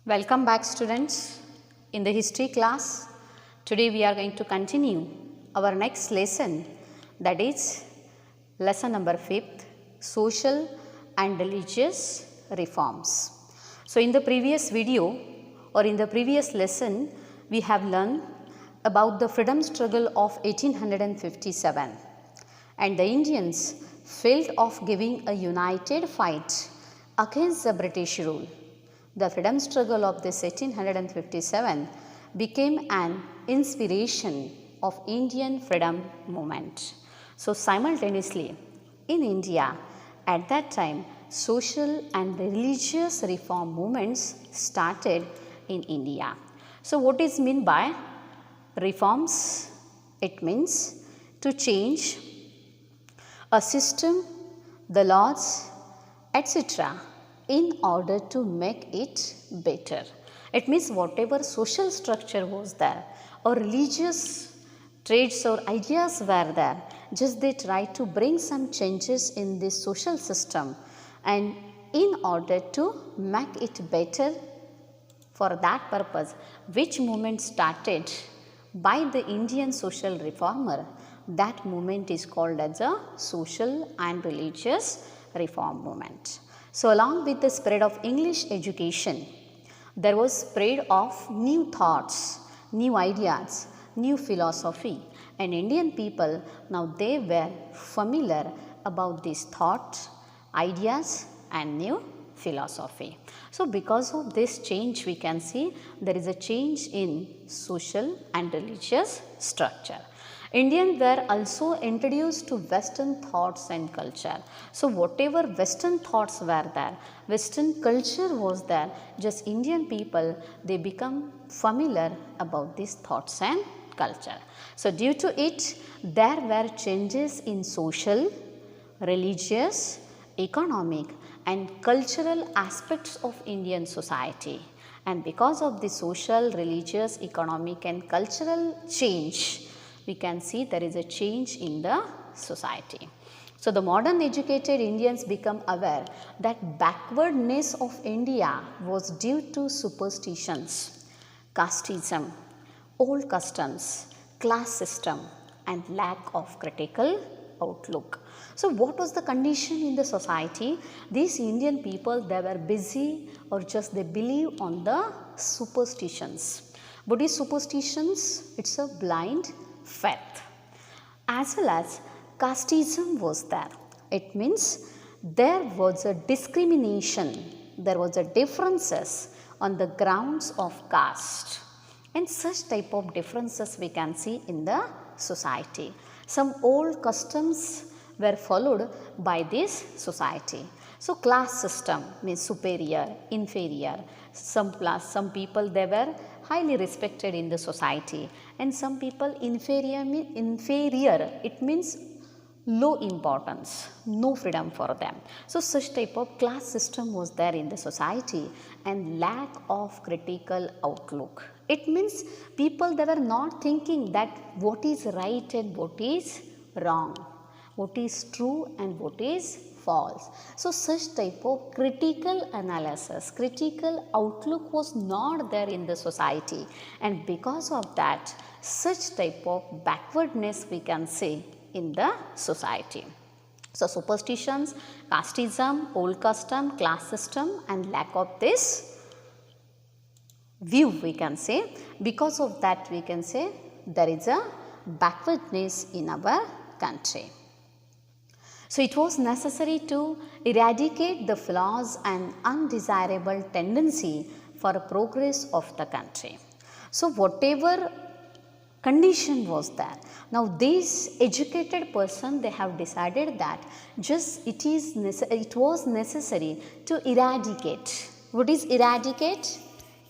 Welcome back, students. In the history class, today we are going to continue our next lesson, that is lesson number 5th, social and religious reforms. So in the previous video or in the previous lesson, we have learned about the freedom struggle of 1857, and the Indians felt of giving a united fight against the British rule. The freedom struggle of this 1857 became an inspiration of Indian freedom movement. So simultaneously in India at that time, social and religious reform movements started in India. So what is meant by reforms? It means to change a system, the laws, etc. in order to make it better. It means whatever social structure was there or religious traits or ideas were there, just they try to bring some changes in this social system, and in order to make it better, for that purpose, which movement started by the Indian social reformer, that movement is called as a social and religious reform movement. So along with the spread of English education, there was spread of new thoughts, new ideas, new philosophy, and Indian people now they were familiar about these thoughts, ideas and new philosophy. So because of this change, we can see there is a change in social and religious structure. Indians were also introduced to Western thoughts and culture. So whatever Western thoughts were there, Western culture was there, just Indian people, they become familiar about these thoughts and culture. So due to it, there were changes in social, religious, economic and cultural aspects of Indian society. And because of the social, religious, economic and cultural change, we can see there is a change in the society. So the modern educated Indians become aware that backwardness of India was due to superstitions, casteism, old customs, class system and lack of critical outlook. So what was the condition in the society? These Indian people, they were busy or just they believe on the superstitions. Buddhist superstitions, it's a blind faith. As well as casteism was there. It means there was a discrimination, there was a differences on the grounds of caste, and such type of differences we can see in the society. Some old customs were followed by this society. So class system means superior, inferior. Some people they were highly respected in the society, and some people inferior. It means low importance, no freedom for them. So such type of class system was there in the society, and lack of critical outlook. It means people they were not thinking that what is right and what is wrong, what is true and what is false. So such type of critical analysis, critical outlook was not there in the society, and because of that such type of backwardness we can see in the society. So superstitions, casteism, old custom, class system and lack of this view we can say, because of that we can say there is a backwardness in our country. So it was necessary to eradicate the flaws and undesirable tendency for progress of the country. So whatever condition was there, now this educated person they have decided that just it was necessary to eradicate. What is eradicate?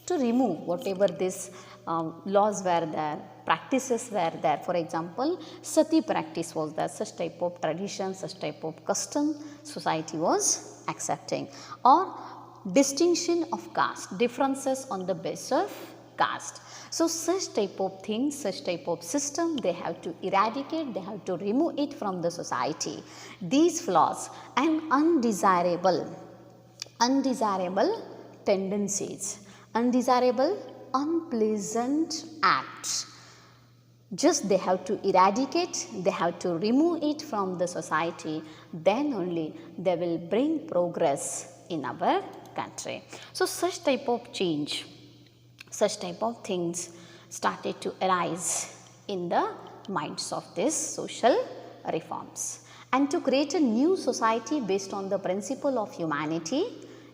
To remove whatever this laws were there, practices were there. For example, sati practice was there, such type of tradition, such type of custom society was accepting, or distinction of caste, differences on the basis of caste. So such type of things, such type of system they have to eradicate, they have to remove it from the society. These flaws and undesirable tendencies undesirable, unpleasant act. Just they have to eradicate, they have to remove it from the society, then only they will bring progress in our country. So such type of change, such type of things started to arise in the minds of these social reforms, and to create a new society based on the principle of humanity,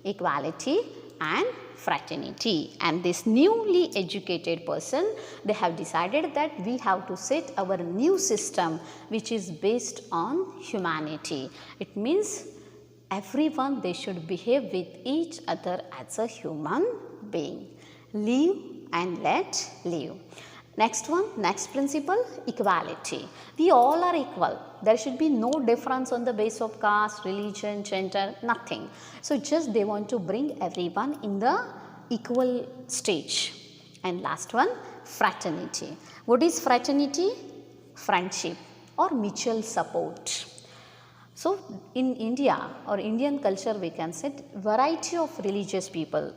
equality and fraternity. And this newly educated person, they have decided that we have to set our new system which is based on humanity. It means everyone, they should behave with each other as a human being. Live and let live. Next one, next principle, equality. We all are equal. There should be no difference on the basis of caste, religion, gender, nothing. So just they want to bring everyone in the equal stage. And last one, fraternity. What is fraternity? Friendship or mutual support. So in India or Indian culture, we can say variety of religious people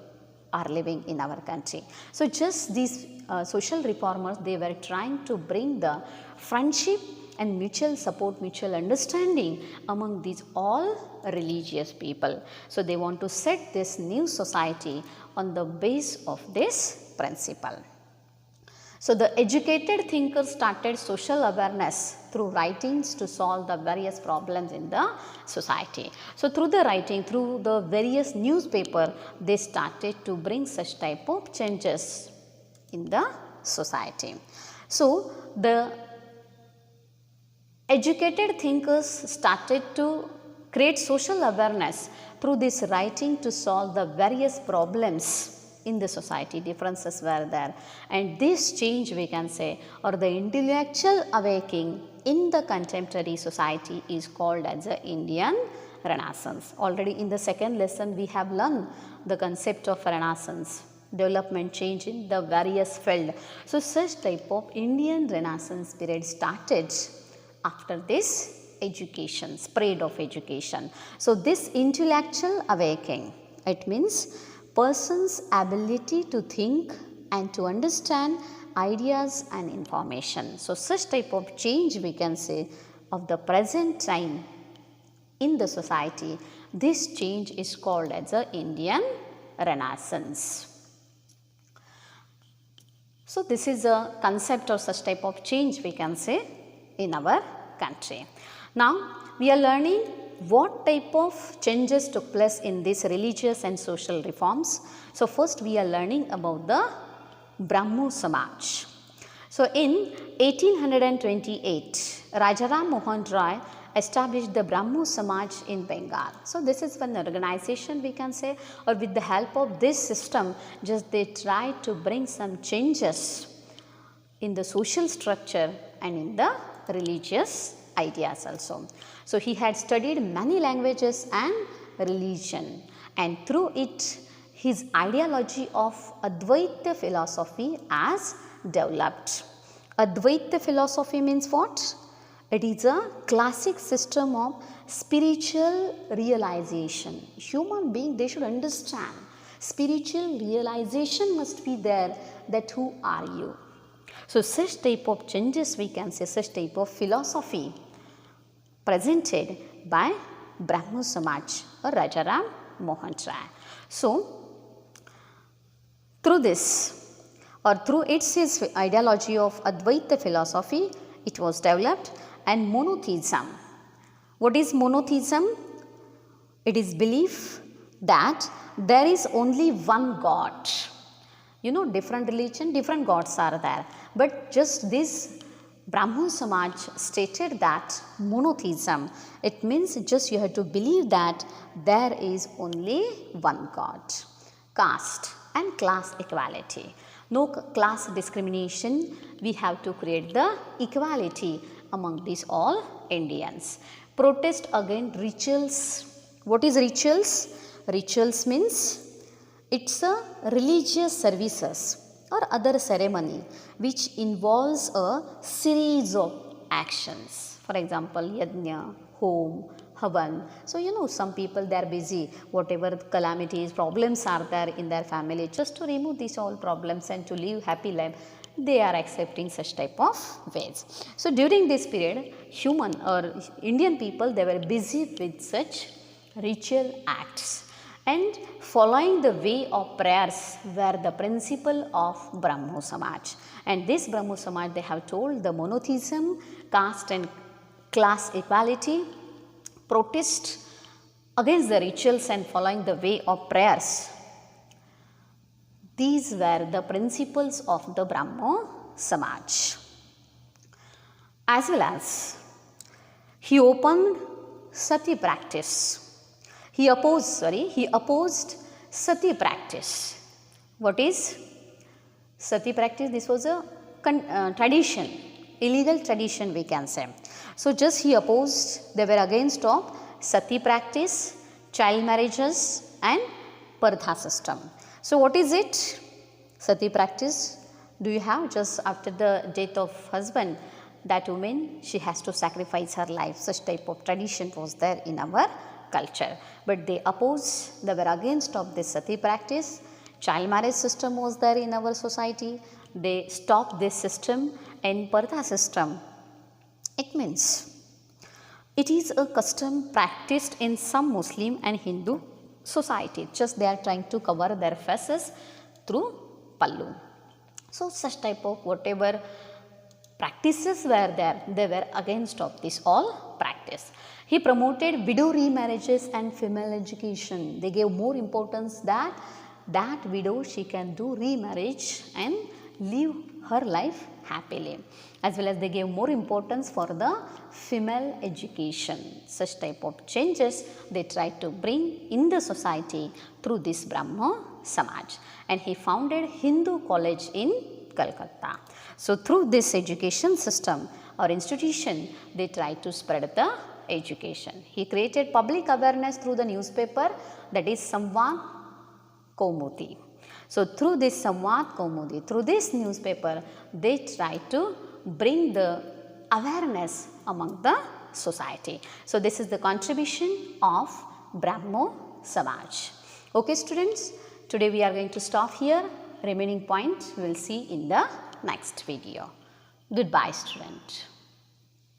are living in our country. So just these social reformers, they were trying to bring the friendship and mutual support, mutual understanding among these all religious people. So they want to set this new society on the base of this principle. So the educated thinkers started social awareness through writings to solve the various problems in the society. So through the writing, through the various newspaper, they started to bring such type of changes in the society. So the educated thinkers started to create social awareness through this writing to solve the various problems in the society. Differences were there, and this change, we can say, or the intellectual awakening in the contemporary society is called as the Indian Renaissance. Already in the second lesson we have learned the concept of Renaissance, development, change in the various field. So such type of Indian Renaissance period started after this education, spread of education. So this intellectual awakening, it means person's ability to think and to understand ideas and information. So such type of change, we can say, of the present time in the society, this change is called as the Indian Renaissance. So this is a concept of such type of change, we can say, in our country. Now we are learning what type of changes took place in these religious and social reforms. So first we are learning about the Brahmo Samaj. So in 1828, Rajaram Mohan Roy established the Brahmo Samaj in Bengal. So this is one organization, we can say, or with the help of this system, just they try to bring some changes in the social structure and in the religious ideas also. So he had studied many languages and religion, and through it his ideology of Advaita philosophy has developed. Advaita philosophy means what? It is a classic system of spiritual realization. Human being, they should understand spiritual realization must be there, that who are you. So such type of changes, we can say, such type of philosophy presented by Brahmo Samaj or Rajaram Mohan Roy. So through this, or through its ideology of Advaita philosophy, it was developed. And monotheism. What is monotheism? It is belief that there is only one God. You know, different religion, different gods are there. But just this Brahmo Samaj stated that monotheism, it means just you have to believe that there is only one God. Caste and class equality. No class discrimination. We have to create the equality among these all Indians. Protest against rituals. What is rituals? Rituals means it's a religious services or other ceremony which involves a series of actions. For example, yajna, home, havan. So you know, some people they are busy, whatever calamities, problems are there in their family, just to remove these all problems and to live happy life, they are accepting such type of ways. So during this period, human or Indian people, they were busy with such ritual acts, and following the way of prayers were the principle of Brahmo Samaj. And this Brahmo Samaj, they have told the monotheism, caste and class equality, protest against the rituals and following the way of prayers. These were the principles of the Brahmo Samaj. As well as he opened sati practice. He opposed sati practice. What is sati practice? This was a tradition, illegal tradition we can say. So just he opposed, they were against of sati practice, child marriages and pardha system. So what is it? Sati practice, do you have? Just after the death of husband, that woman, she has to sacrifice her life. Such type of tradition was there in our culture. But they opposed, they were against of this sati practice. Child marriage system was there in our society. They stopped this system. And pardha system, it means it is a custom practiced in some Muslim and Hindu society. Just they are trying to cover their faces through pallu. So such type of whatever practices were there, they were against of this all practice. He promoted widow remarriages and female education. They gave more importance that widow, she can do remarriage and live her life happily. As well as they gave more importance for the female education. Such type of changes they tried to bring in the society through this Brahmo Samaj. And he founded Hindu College in Calcutta. So through this education system or institution, they tried to spread the education. He created public awareness through the newspaper, that is Samvad Kaumudi. So through this Samvad Kaumudi, through this newspaper, they try to bring the awareness among the society. So this is the contribution of Brahmo Samaj. Okay students, today we are going to stop here. Remaining point we will see in the next video. Goodbye student.